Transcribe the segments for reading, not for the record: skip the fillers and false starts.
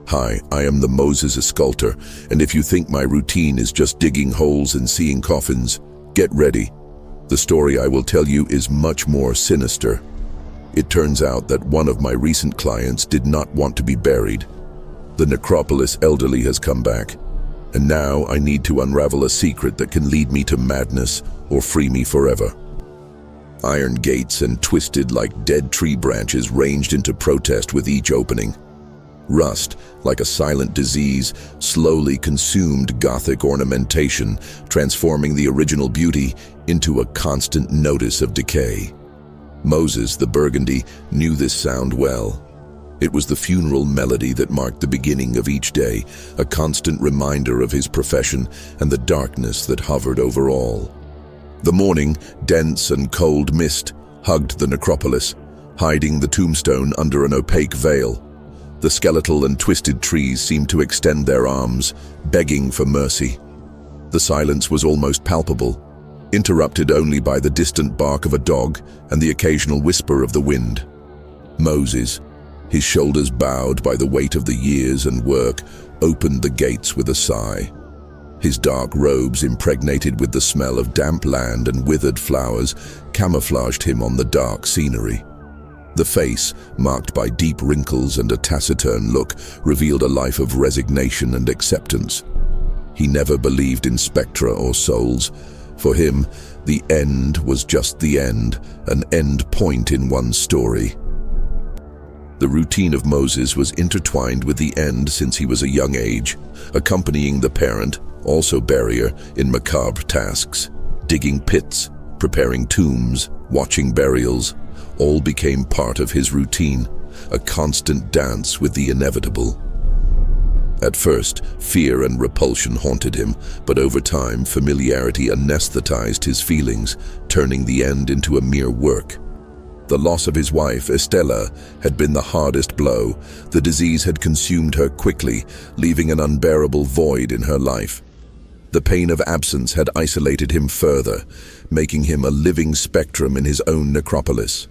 Hi, I am the Moses sculptor, and if you think my routine is just digging holes and seeing coffins, get ready. The story I will tell you is much more sinister. It turns out that one of my recent clients did not want to be buried. The necropolis elderly has come back, and now I need to unravel a secret that can lead me to madness or free me forever. Iron gates and twisted like dead tree branches ranged into protest with each opening. Rust, like a silent disease, slowly consumed Gothic ornamentation, transforming the original beauty into a constant notice of decay. Moses, the Burgundy, knew this sound well. It was the funeral melody that marked the beginning of each day, a constant reminder of his profession and the darkness that hovered over all. The morning, dense and cold mist, hugged the necropolis, hiding the tombstone under an opaque veil. The skeletal and twisted trees seemed to extend their arms, begging for mercy. The silence was almost palpable, interrupted only by the distant bark of a dog and the occasional whisper of the wind. Moses, his shoulders bowed by the weight of the years and work, opened the gates with a sigh. His dark robes, impregnated with the smell of damp land and withered flowers, camouflaged him on the dark scenery. The face, marked by deep wrinkles and a taciturn look, revealed a life of resignation and acceptance. He never believed in spectra or souls. For him, the end was just the end, an end point in one story. The routine of Moses was intertwined with the end since he was a young age, accompanying the parent, also burier, in macabre tasks, digging pits, preparing tombs, watching burials. All became part of his routine, a constant dance with the inevitable. At first, fear and repulsion haunted him, but over time, familiarity anesthetized his feelings, turning the end into a mere work. The loss of his wife, Estella, had been the hardest blow. The disease had consumed her quickly, leaving an unbearable void in her life. The pain of absence had isolated him further, making him a living spectrum in his own necropolis.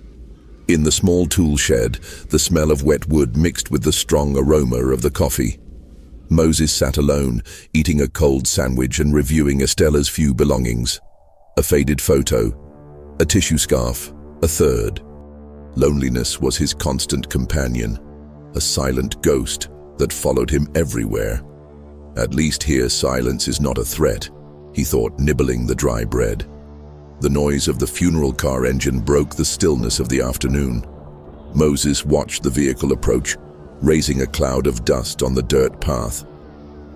In the small tool shed, the smell of wet wood mixed with the strong aroma of the coffee. Moses sat alone, eating a cold sandwich and reviewing Estella's few belongings. A faded photo, a tissue scarf, a third. Loneliness was his constant companion, a silent ghost that followed him everywhere. At least here silence is not a threat, he thought, nibbling the dry bread. The noise of the funeral car engine broke the stillness of the afternoon. Moses watched the vehicle approach, raising a cloud of dust on the dirt path.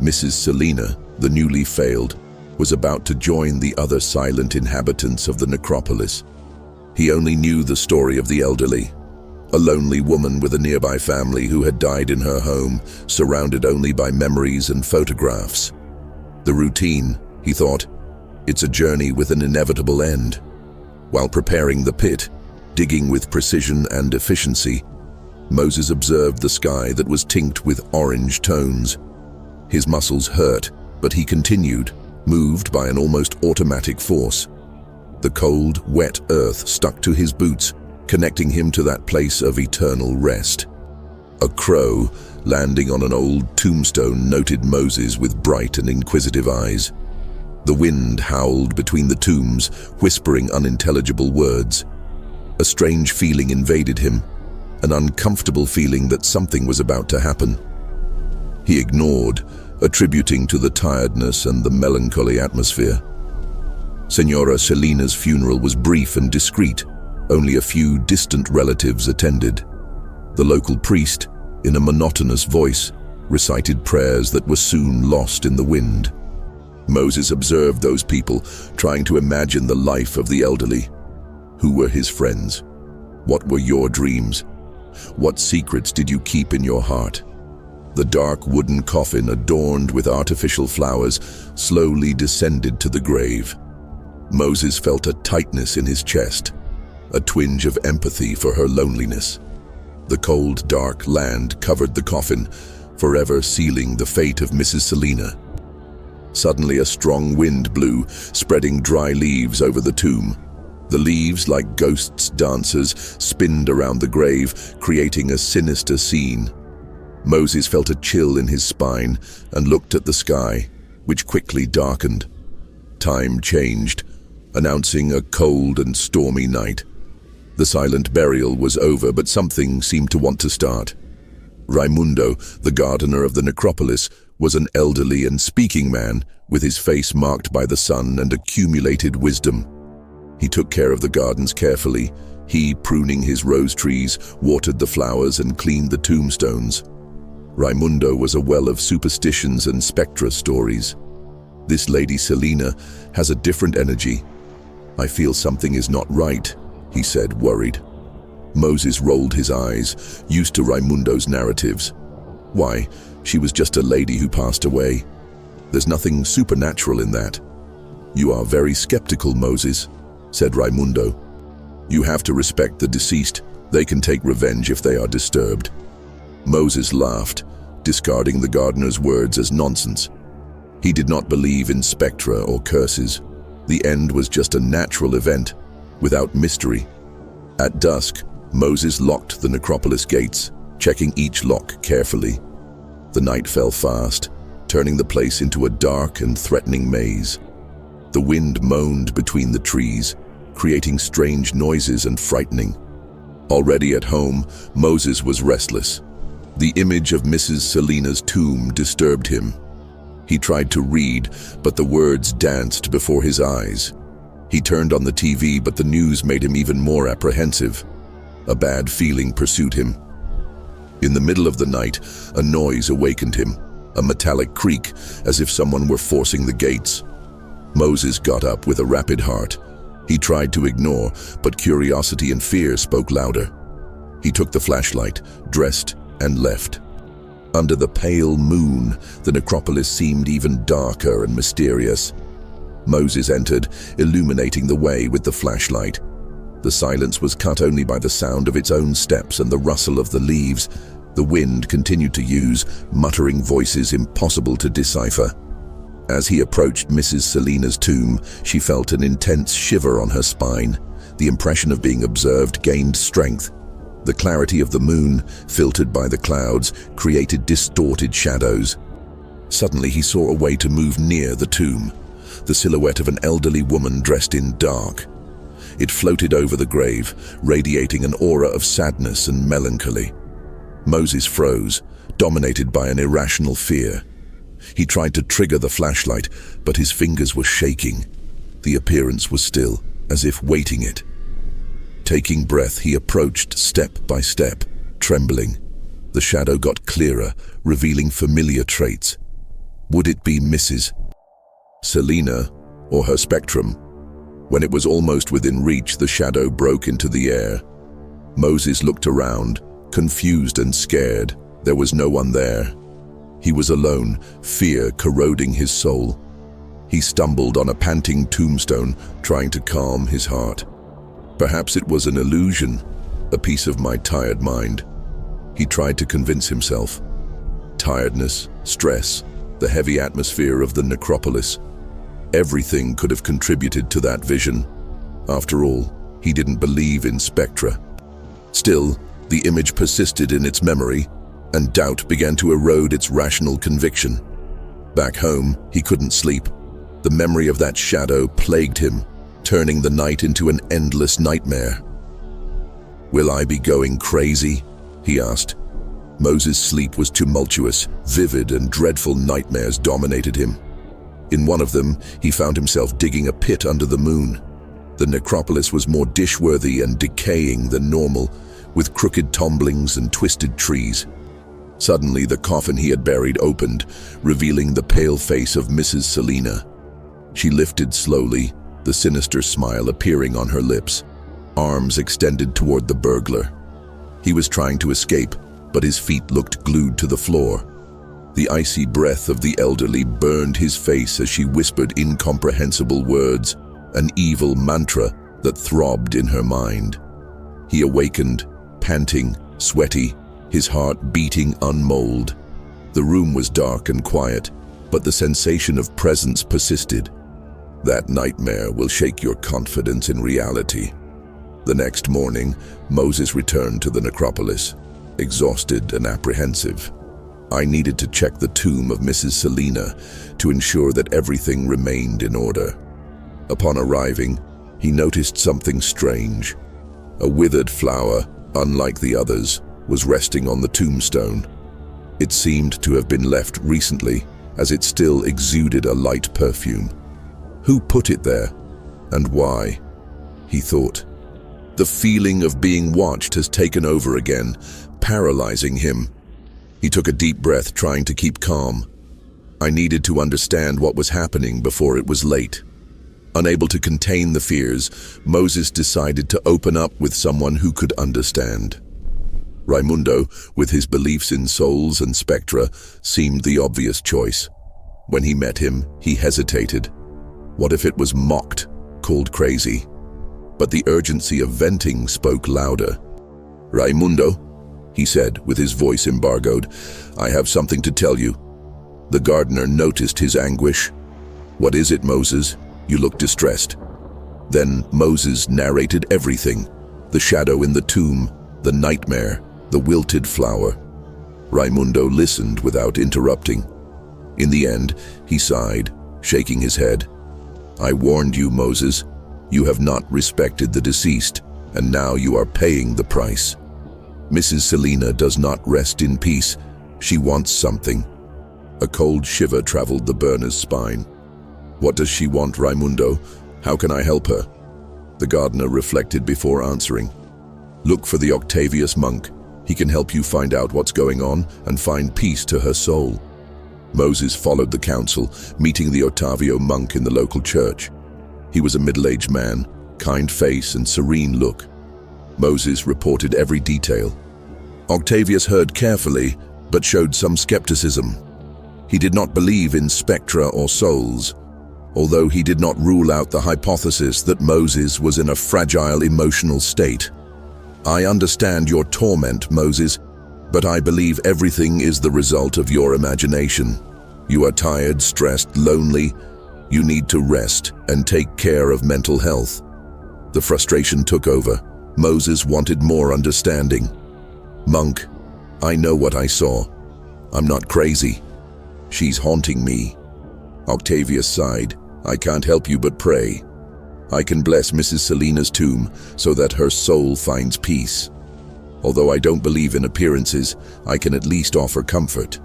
Mrs. Selina, the newly failed, was about to join the other silent inhabitants of the necropolis. He only knew the story of the elderly, a lonely woman with a nearby family who had died in her home, surrounded only by memories and photographs. The routine, he thought, it's a journey with an inevitable end. While preparing the pit, digging with precision and efficiency, Moses observed the sky that was tinct with orange tones. His muscles hurt, but he continued, moved by an almost automatic force. The cold, wet earth stuck to his boots, connecting him to that place of eternal rest. A crow, landing on an old tombstone, noted Moses with bright and inquisitive eyes. The wind howled between the tombs, whispering unintelligible words. A strange feeling invaded him, an uncomfortable feeling that something was about to happen. He ignored, attributing to the tiredness and the melancholy atmosphere. Senora Selina's funeral was brief and discreet. Only a few distant relatives attended. The local priest, in a monotonous voice, recited prayers that were soon lost in the wind. Moses observed those people, trying to imagine the life of the elderly. Who were his friends? What were your dreams? What secrets did you keep in your heart? The dark wooden coffin, adorned with artificial flowers, slowly descended to the grave. Moses felt a tightness in his chest, a twinge of empathy for her loneliness. The cold, dark land covered the coffin, forever sealing the fate of Mrs. Selina. Suddenly a strong wind blew, spreading dry leaves over the tomb. The leaves, like ghosts' dancers, spinned around the grave, creating a sinister scene. Moses felt a chill in his spine and looked at the sky, which quickly darkened. Time changed, announcing a cold and stormy night. The silent burial was over, but something seemed to want to start. Raimundo, the gardener of the necropolis, was an elderly and speaking man with his face marked by the sun and accumulated wisdom. He took care of the gardens carefully. He, pruning his rose trees, watered the flowers and cleaned the tombstones. Raimundo was a well of superstitions and spectra stories. This Lady Selina has a different energy. I feel something is not right, he said, worried. Moses rolled his eyes, used to Raimundo's narratives. Why, she was just a lady who passed away. There's nothing supernatural in that. You are very skeptical, Moses, said Raimundo. You have to respect the deceased. They can take revenge if they are disturbed. Moses laughed, discarding the gardener's words as nonsense. He did not believe in spectra or curses. The end was just a natural event, without mystery. At dusk, Moses locked the necropolis gates, checking each lock carefully. The night fell fast, turning the place into a dark and threatening maze. The wind moaned between the trees, creating strange noises and frightening. Already at home, Moses was restless. The image of Mrs. Selina's tomb disturbed him. He tried to read, but the words danced before his eyes. He turned on the TV, but the news made him even more apprehensive. A bad feeling pursued him. In the middle of the night, a noise awakened him, a metallic creak, as if someone were forcing the gates. Moses got up with a rapid heart. He tried to ignore, but curiosity and fear spoke louder. He took the flashlight, dressed, and left. Under the pale moon, the necropolis seemed even darker and mysterious. Moses entered, illuminating the way with the flashlight. The silence was cut only by the sound of its own steps and the rustle of the leaves. The wind continued to use, muttering voices impossible to decipher. As he approached Mrs. Selina's tomb, she felt an intense shiver on her spine. The impression of being observed gained strength. The clarity of the moon, filtered by the clouds, created distorted shadows. Suddenly he saw a way to move near the tomb, the silhouette of an elderly woman dressed in dark. It floated over the grave, radiating an aura of sadness and melancholy. Moses froze, dominated by an irrational fear. He tried to trigger the flashlight, but his fingers were shaking. The appearance was still, as if waiting it. Taking breath, he approached step by step, trembling. The shadow got clearer, revealing familiar traits. Would it be Mrs. Selina or her spectrum? When it was almost within reach, the shadow broke into the air. Moses looked around, confused and scared. There was no one there. He was alone, fear corroding his soul. He stumbled on a panting tombstone, trying to calm his heart. Perhaps it was an illusion, a piece of my tired mind. He tried to convince himself. Tiredness, stress, the heavy atmosphere of the necropolis. Everything could have contributed to that vision. After all, he didn't believe in spectra. Still, the image persisted in its memory, and doubt began to erode its rational conviction. Back home, he couldn't sleep. The memory of that shadow plagued him, turning the night into an endless nightmare. Will I be going crazy? He asked. Moses' sleep was tumultuous, vivid and dreadful nightmares dominated him. In one of them, he found himself digging a pit under the moon. The necropolis was more dish-worthy and decaying than normal, with crooked tumblings and twisted trees. Suddenly, the coffin he had buried opened, revealing the pale face of Mrs. Selina. She lifted slowly, the sinister smile appearing on her lips, arms extended toward the burglar. He was trying to escape, but his feet looked glued to the floor. The icy breath of the elderly burned his face as she whispered incomprehensible words, an evil mantra that throbbed in her mind. He awakened, panting, sweaty, his heart beating unmold. The room was dark and quiet, but the sensation of presence persisted. That nightmare will shake your confidence in reality. The next morning, Moses returned to the necropolis, exhausted and apprehensive. I needed to check the tomb of Mrs. Selina to ensure that everything remained in order. Upon arriving, he noticed something strange. A withered flower, unlike the others, was resting on the tombstone. It seemed to have been left recently, as it still exuded a light perfume. Who put it there, and why? He thought. The feeling of being watched has taken over again, paralyzing him. He took a deep breath, trying to keep calm. I needed to understand what was happening before it was late. Unable to contain the fears, Moses decided to open up with someone who could understand. Raimundo, with his beliefs in souls and spectra, seemed the obvious choice. When he met him, he hesitated. What if it was mocked, called crazy? But the urgency of venting spoke louder. "Raimundo," he said, with his voice embargoed, "I have something to tell you." The gardener noticed his anguish. "What is it, Moses? You look distressed." Then Moses narrated everything: the shadow in the tomb, the nightmare, the wilted flower. Raimundo listened without interrupting. In the end, he sighed, shaking his head. "I warned you, Moses. You have not respected the deceased, and now you are paying the price. Mrs. Selina does not rest in peace. She wants something." A cold shiver traveled the burner's spine. "What does she want, Raimundo? How can I help her?" The gardener reflected before answering. "Look for the Octavius monk. He can help you find out what's going on and find peace to her soul." Moses followed the counsel, meeting the Ottavio monk in the local church. He was a middle-aged man, kind face and serene look. Moses reported every detail. Octavius heard carefully, but showed some skepticism. He did not believe in spectra or souls, although he did not rule out the hypothesis that Moses was in a fragile emotional state. "I understand your torment, Moses, but I believe everything is the result of your imagination. You are tired, stressed, lonely. You need to rest and take care of mental health." The frustration took over. Moses wanted more understanding. "Monk, I know what I saw. I'm not crazy. She's haunting me." Octavius sighed. "I can't help you but pray. I can bless Mrs. Selina's tomb so that her soul finds peace. Although I don't believe in appearances, I can at least offer comfort."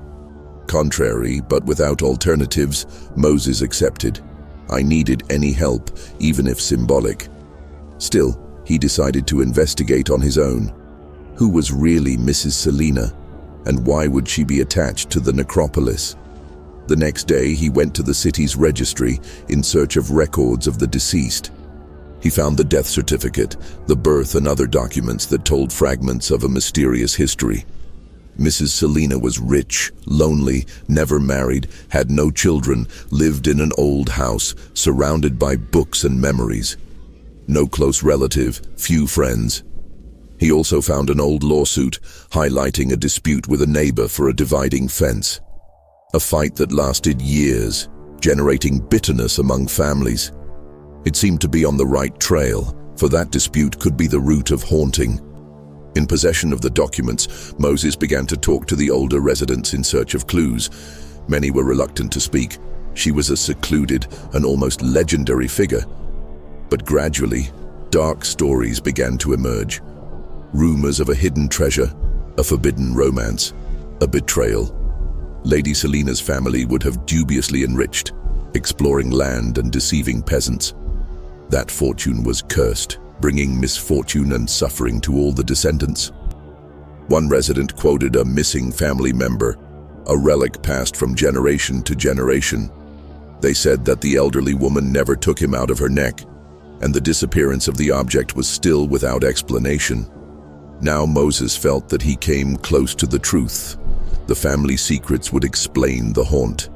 Contrary, but without alternatives, Moses accepted. I needed any help, even if symbolic. Still, he decided to investigate on his own. Who was really Mrs. Selina, and why would she be attached to the necropolis? The next day, he went to the city's registry in search of records of the deceased. He found the death certificate, the birth and other documents that told fragments of a mysterious history. Mrs. Selina was rich, lonely, never married, had no children, lived in an old house, surrounded by books and memories. No close relative, few friends. He also found an old lawsuit highlighting a dispute with a neighbor for a dividing fence. A fight that lasted years, generating bitterness among families. It seemed to be on the right trail, for that dispute could be the root of haunting. In possession of the documents, Moses began to talk to the older residents in search of clues. Many were reluctant to speak. She was a secluded and almost legendary figure. But gradually, dark stories began to emerge. Rumors of a hidden treasure, a forbidden romance, a betrayal. Lady Selina's family would have dubiously enriched, exploring land and deceiving peasants. That fortune was cursed, bringing misfortune and suffering to all the descendants. One resident quoted a missing family member, a relic passed from generation to generation. They said that the elderly woman never took him out of her neck, and the disappearance of the object was still without explanation. Now Moses felt that he came close to the truth. The family secrets would explain the haunt.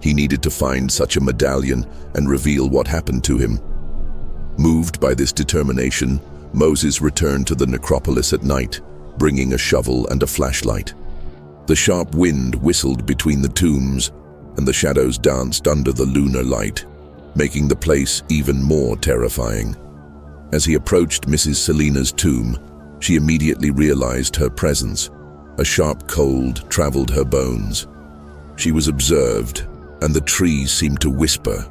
He needed to find such a medallion and reveal what happened to him. Moved by this determination, Moses returned to the necropolis at night, bringing a shovel and a flashlight. The sharp wind whistled between the tombs, and the shadows danced under the lunar light, making the place even more terrifying. As he approached Mrs. Selina's tomb, she immediately realized her presence. A sharp cold traveled her bones. She was observed, and the trees seemed to whisper.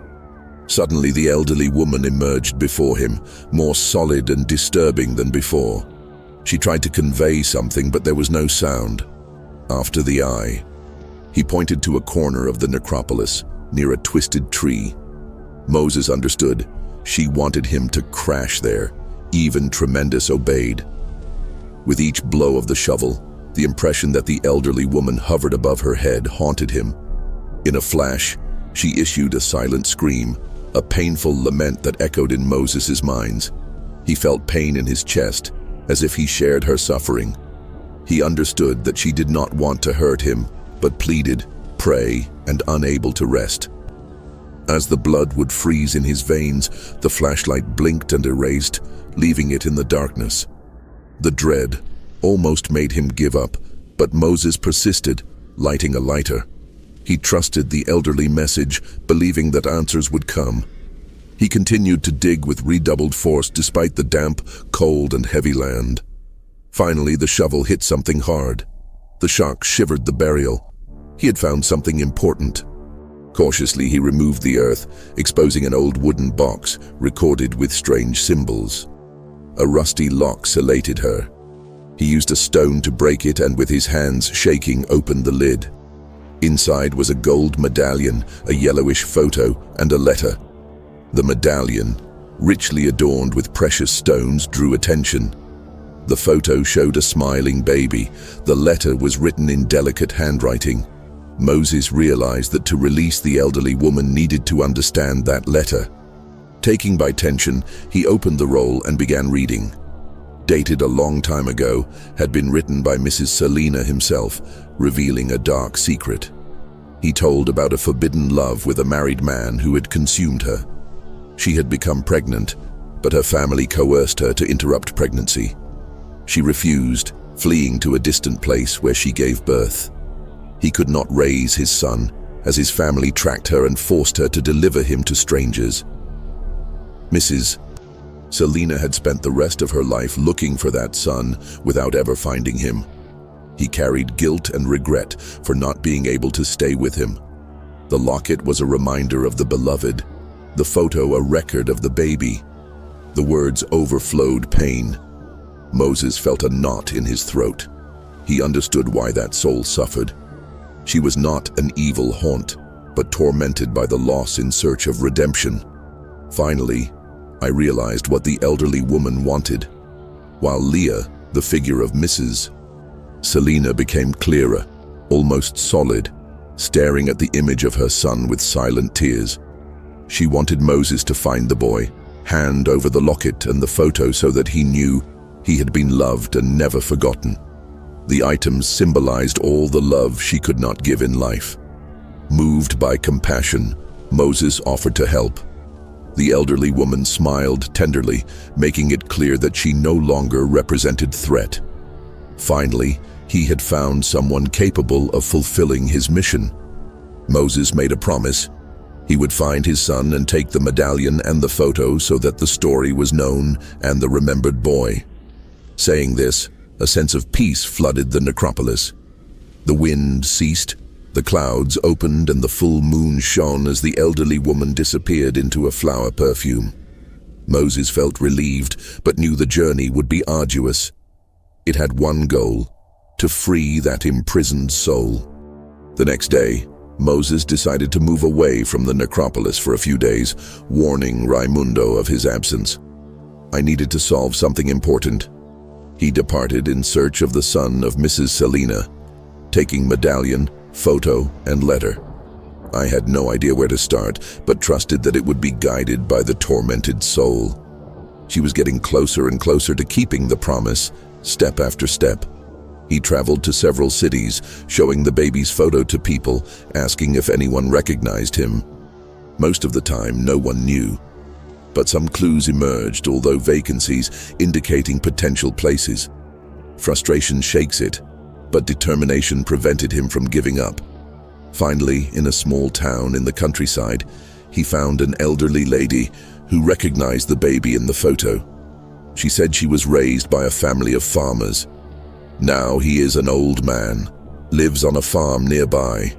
Suddenly, the elderly woman emerged before him, more solid and disturbing than before. She tried to convey something, but there was no sound. After the eye, he pointed to a corner of the necropolis, near a twisted tree. Moses understood. She wanted him to crash there. Even Tremendous obeyed. With each blow of the shovel, the impression that the elderly woman hovered above her head haunted him. In a flash, she issued a silent scream, a painful lament that echoed in Moses's mind. He felt pain in his chest, as if he shared her suffering. He understood that she did not want to hurt him, but pleaded, pray, and unable to rest. As the blood would freeze in his veins, the flashlight blinked and erased, leaving it in the darkness. The dread almost made him give up, but Moses persisted, lighting a lighter. He trusted the elderly message, believing that answers would come. He continued to dig with redoubled force despite the damp, cold, and heavy land. Finally, the shovel hit something hard. The shock shivered the burial. He had found something important. Cautiously, he removed the earth, exposing an old wooden box recorded with strange symbols. A rusty lock salated her. He used a stone to break it and with his hands shaking opened the lid. Inside was a gold medallion, a yellowish photo, and a letter. The medallion, richly adorned with precious stones, drew attention. The photo showed a smiling baby. The letter was written in delicate handwriting. Moses realized that to release the elderly woman needed to understand that letter. Taking by tension, he opened the roll and began reading. Dated a long time ago, had been written by Mrs. Selina himself, revealing a dark secret. He told about a forbidden love with a married man who had consumed her. She had become pregnant, but her family coerced her to interrupt pregnancy. She refused, fleeing to a distant place where she gave birth. He could not raise his son, as his family tracked her and forced her to deliver him to strangers. Mrs. Selina had spent the rest of her life looking for that son without ever finding him. He carried guilt and regret for not being able to stay with him. The locket was a reminder of the beloved, the photo a record of the baby. The words overflowed pain. Moses felt a knot in his throat. He understood why that soul suffered. She was not an evil haunt, but tormented by the loss in search of redemption. Finally, I realized what the elderly woman wanted. While Leah, the figure of Mrs. Selina, became clearer, almost solid, staring at the image of her son with silent tears. She wanted Moses to find the boy, hand over the locket and the photo so that he knew he had been loved and never forgotten. The items symbolized all the love she could not give in life. Moved by compassion, Moses offered to help. The elderly woman smiled tenderly, making it clear that she no longer represented threat. Finally, he had found someone capable of fulfilling his mission. Moses made a promise. He would find his son and take the medallion and the photo so that the story was known and the remembered boy. Saying this, a sense of peace flooded the necropolis. The wind ceased, the clouds opened, and the full moon shone as the elderly woman disappeared into a flower perfume. Moses felt relieved, but knew the journey would be arduous. It had one goal: to free that imprisoned soul. The next day, Moses decided to move away from the necropolis for a few days, warning Raimundo of his absence. I needed to solve something important. He departed in search of the son of Mrs. Selina, taking medallion, photo, and letter. I had no idea where to start, but trusted that it would be guided by the tormented soul. She was getting closer and closer to keeping the promise, step after step. He traveled to several cities, showing the baby's photo to people, asking if anyone recognized him. Most of the time, no one knew. But some clues emerged, although vacancies indicating potential places. Frustration shakes it, but determination prevented him from giving up. Finally, in a small town in the countryside, he found an elderly lady who recognized the baby in the photo. She said she was raised by a family of farmers. Now he is an old man, lives on a farm nearby,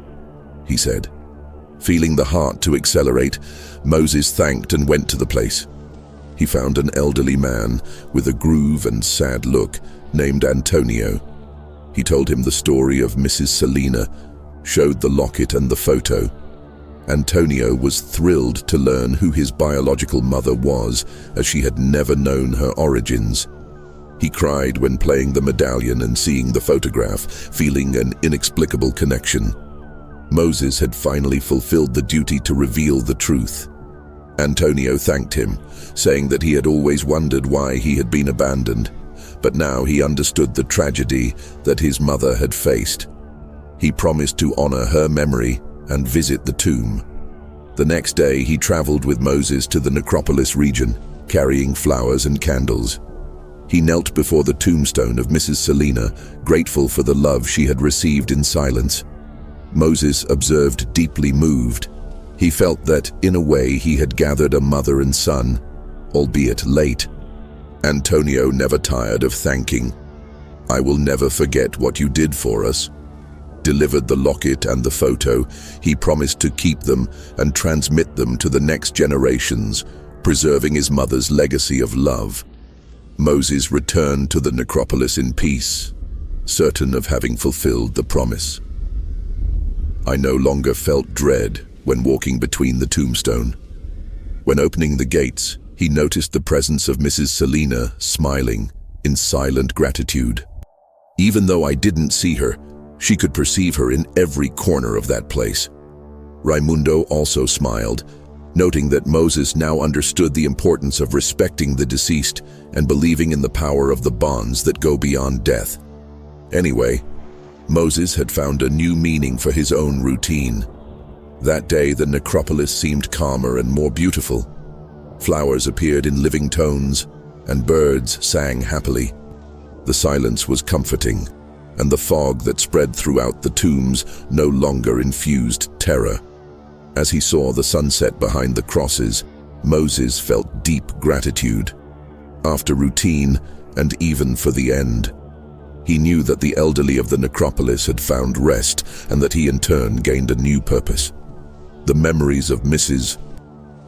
he said. Feeling the heart to accelerate, Moses thanked and went to the place. He found an elderly man with a groove and sad look named Antonio. He told him the story of Mrs. Selina, showed the locket and the photo. Antonio was thrilled to learn who his biological mother was, as she had never known her origins. He cried when playing the medallion and seeing the photograph, feeling an inexplicable connection. Moses had finally fulfilled the duty to reveal the truth. Antonio thanked him, saying that he had always wondered why he had been abandoned, but now he understood the tragedy that his mother had faced. He promised to honor her memory and visit the tomb. The next day he traveled with Moses to the necropolis region, carrying flowers and candles. He knelt before the tombstone of Mrs. Selina, grateful for the love she had received in silence. Moses observed, deeply moved. He felt that, in a way, he had gathered a mother and son, albeit late. Antonio never tired of thanking. "I will never forget what you did for us." Delivered the locket and the photo, he promised to keep them and transmit them to the next generations, preserving his mother's legacy of love. Moses returned to the necropolis in peace, certain of having fulfilled the promise. I no longer felt dread when walking between the tombstone. When opening the gates, he noticed the presence of Mrs. Selina, smiling in silent gratitude. Even though I didn't see her, she could perceive her in every corner of that place. Raimundo also smiled, noting that Moses now understood the importance of respecting the deceased and believing in the power of the bonds that go beyond death. Anyway, Moses had found a new meaning for his own routine. That day, the necropolis seemed calmer and more beautiful. Flowers appeared in living tones, and birds sang happily. The silence was comforting, and the fog that spread throughout the tombs no longer infused terror. As he saw the sunset behind the crosses, Moses felt deep gratitude. After routine, and even for the end, he knew that the elderly of the necropolis had found rest and that he in turn gained a new purpose. The memories of Mrs.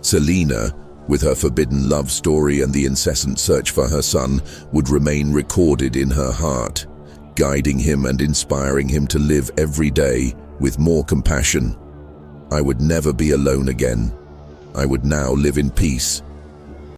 Selina, with her forbidden love story and the incessant search for her son, would remain recorded in her heart, guiding him and inspiring him to live every day with more compassion. I would never be alone again. I would now live in peace,